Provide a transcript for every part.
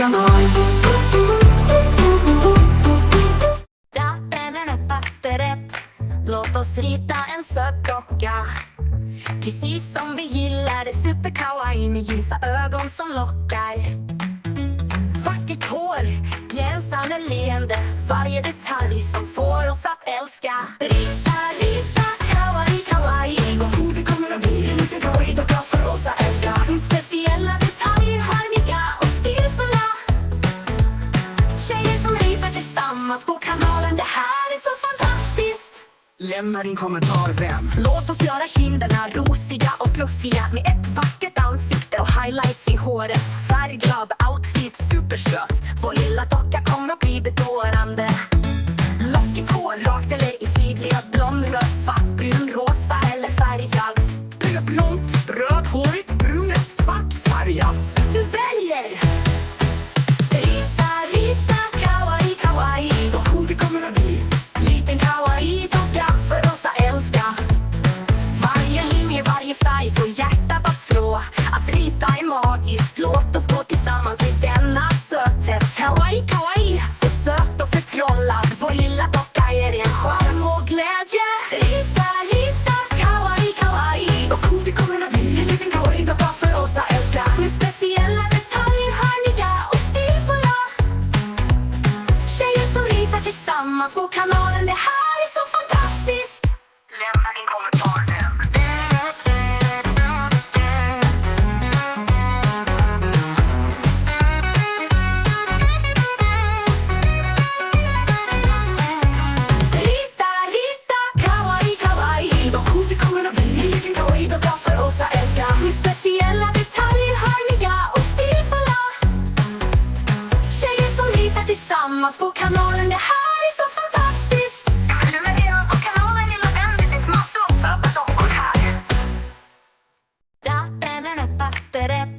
kanal. Dappen är papperet. Låt oss rita en söt docka. Precis som vi gillar det, super kawaii med ljusa ögon som lockar. Vackert hår, glänsande leende, varje detalj som får oss att älska. Rita, rita, kawaii, kawaii. Vad god det kommer att bli, en liten kawaii-docka för oss att älska. Speciella detaljer, harmiga och stilfulla. Tjejer som ritar tillsammans på kanalen, det här är så fantastiskt. Lämna din kommentar, vän. Låt oss göra kinderna rosiga och fluffiga med ett vackert ansikte och highlights i håret. Färgglad outfit, supersöt. Vår lilla docka kommer att bli bedårande. Lockigt hår, rakt eller i sidled. Blond, röd, svart, brun, rosa eller färgad. Blont, rödhårigt, brunet, svartfärgat. Du väljer! Rita, rita, kawaii, kawaii. Vad god det kommer att bli. Liten kawaii-docka för oss att älska. Varje linje, varje färg får hjärtat att slå. Att rita är magiskt, låt oss gå tillsammans i denna söthet. Kawaii, kawaii, så söt och förtrollad. Vår lilla docka är en charm och glädje. Rita, rita, kawaii, kawaii. Vad god det kommer att bli. En liten kawaii-docka för oss att älska. Med speciella detaljer, harmiga och stilfulla. Tjejer som ritar tillsammans på kanalen, det här är så fantastiskt. Lämna din kommentar, vän. Rita, rita, kawaii, kawaii. Vad god det kommer att bli. En liten kawaii-docka för oss att älska. Med speciella detaljer, harmiga och stilfulla. Tjejer som ritar tillsammans på kanalen, det här är så fantastiskt. Prenumerera på kanalen, lilla vän. Det finns massor av söta dockor här. Dappen är papperet.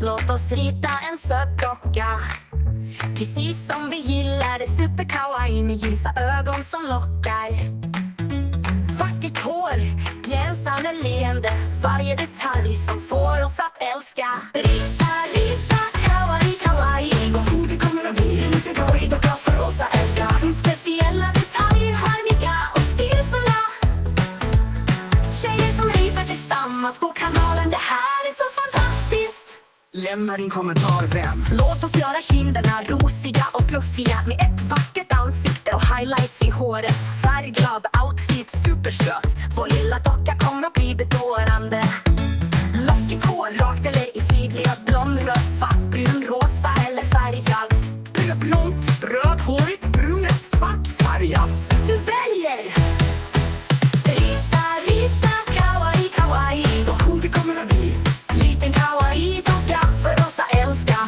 Låt oss rita en söt docka. Precis som vi gillar det, super kawaii med ljusa ögon som lockar. Vackert hår, glänsande leende, varje detalj som får oss att älska. Rita, rita, kawaii, kawaii. Vad god det kommer att bli. En liten kawaii-docka för oss att älska. Speciella detaljer, harmiga och stilfulla. Tjejer som ritar tillsammans på kanalen, det här är så fantastiskt. Lämna din kommentar, vän. Låt oss göra kinderna rosiga och fluffiga med ett vackert ansikte och highlights i håret. Färgglad outfit, supersöt. Vår lilla docka kommer att bli bedårande. Lockigt hår, rakt eller i sidled. Blond, röd, svart, brun, rosa eller färgad. Blont, rödhårigt, brunet, svartfärgat. Du väljer! Rita, rita, kawaii, kawaii. Vad god det kommer att bli. Liten kawaii-docka för oss att älska.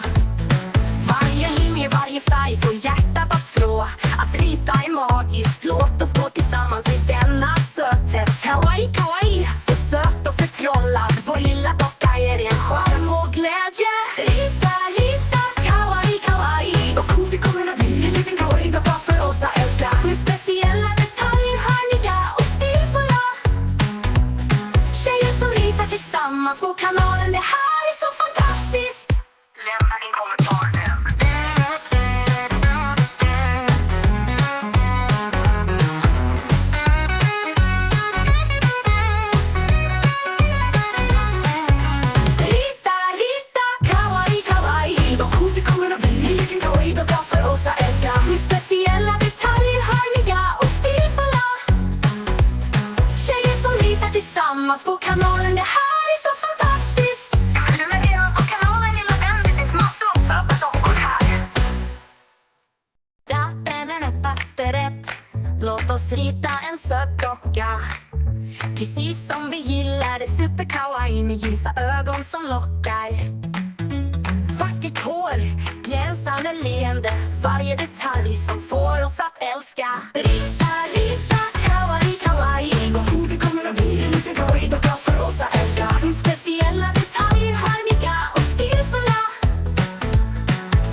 Varje linje, varje färg får hjärtat att slå. Att rita är magiskt, låt oss gå tillsammans i denna söthet. Kawaii, kawaii, så söt och förtrollad. Vår lilla docka är en charm och glädje. Rita, rita, kawaii, kawaii. Vad god det kommer att bli. En liten kawaii-docka för oss att älska. Med speciella detaljer, harmiga och stilfulla. Tjejer som ritar tillsammans på kanalen, det här är så fantastiskt. Lämna din kommentar, vän. Rita, rita, kawaii, kawaii. Vad god det kommer att bli. En liten kawaii-docka för oss att älska. Med speciella detaljer, harmiga och stilfulla. Tjejer som ritar tillsammans på kanalen, det här är så fantastiskt. Prenumerera på kanalen, lilla vän. Det finns massor av söta dockor här. Dappen är papperet. Låt oss rita en söt docka. Precis som vi gillar det, super kawaii med ljusa ögon som lockar. Vackert hår, glänsande leende, varje detalj som får oss att älska. Rita, rita, kawaii, kawaii. Vad god det kommer att bli. En liten kawaii-docka för oss att älska. Speciella detaljer, harmiga och stilfulla.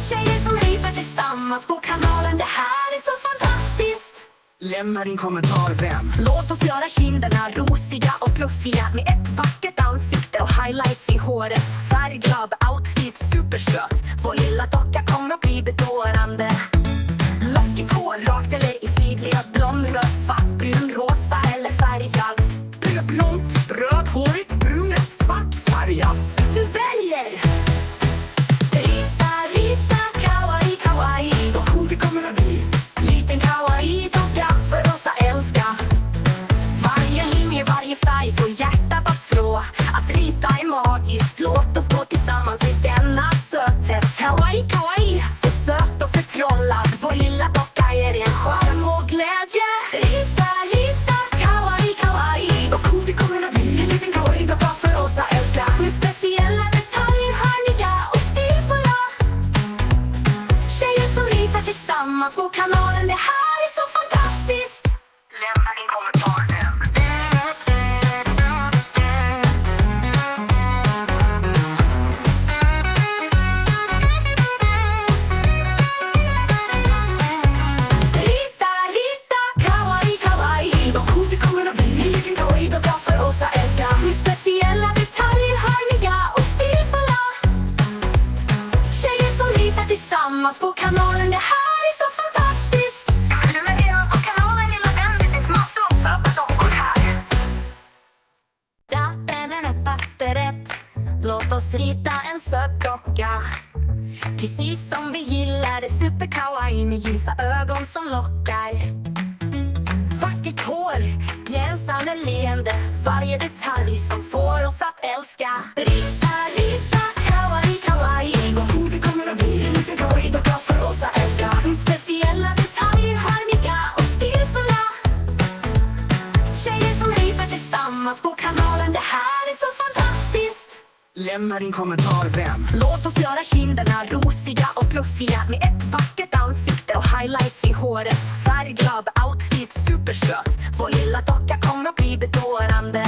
Tjejer som ritar tillsammans på kanalen, det här är så fantastiskt. Lämna din kommentar, vän. Låt oss göra kinderna rosiga och fluffiga med ett vackert ansikte och highlights i håret. Färgglad outfit, supersöt. Vår lilla docka kommer att bli bedårande. Lockigt hår, rakt eller i sidled. Blond, röd, svart, brun, rosa eller färgad. Blont, rödhårigt, brunet, svartfärgat. Du väljer! Rita, rita, kawaii, kawaii. Vad cool det kommer att bli. Liten kawaii-docka för oss att älska. Varje linje, varje färg får hjärtat att slå. Att rita är magiskt, låt oss gå tillsammans i denna söthet. Kawaii, kawaii, så söt och förtrollad. Vår lilla docka är en charm och glädje. Rita, rita, kawaii, kawaii. Vad cool det kommer att bli. En liten kawaii-docka för oss att älska. Med speciella detaljer, hörniga och stilfulla. Tjejer som ritar tillsammans på kanalen. Det här är så fantastiskt. Lämna din kommentar nu. Rita, rita, kawaii, kawaii. Vad cool det kommer att bli. En liten kawaii-docka för oss att älska. Med speciella detaljer, hörniga och stilfulla. Tjejer som ritar tillsammans på kanalen. Det här är så fantastiskt. Prenumerera på kanalen lilla vän. Det finns massor av söta dockor här. Låt oss rita en söt docka. Precis som vi gillar det, super kawaii med ljusa ögon som lockar. Vackert hår, glänsande leende, varje detalj som får oss att älska. Rita, rita, kawaii, kawaii. Vad cool det kommer att bli. En liten kawaii-docka för oss att älska. Speciella detaljer, hörniga och stilfulla. Tjejer som ritar tillsammans på kanalen. Det här är så fantastiskt. Lämna din kommentar, vän. Låt oss göra kinderna rosiga och fluffiga med ett vackert ansikte och highlights i håret. Färgglad outfit, supersöt. Vår lilla docka kommer att bli bedårande.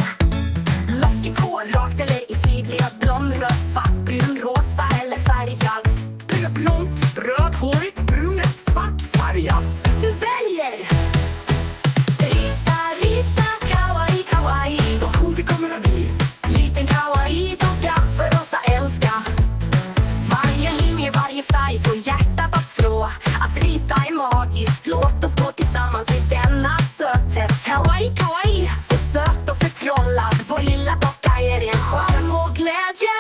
Lockigt hår, rakt eller i sidled. Blond, röd, svart, brun, rosa eller färgad. Blont, rödhårigt, brunet, svartfärgat. Du väljer! Rita, rita, kawaii, kawaii. Vad cool det kommer att bli. Liten kawaii-docka för oss att älska. Varje linje, varje färg får hjärtat att slå. Att rita är magiskt, låt oss gå tillsammans i denna söthet. Kawaii, kawaii, så söt och förtrollad. Vår lilla docka är en charm och glädje.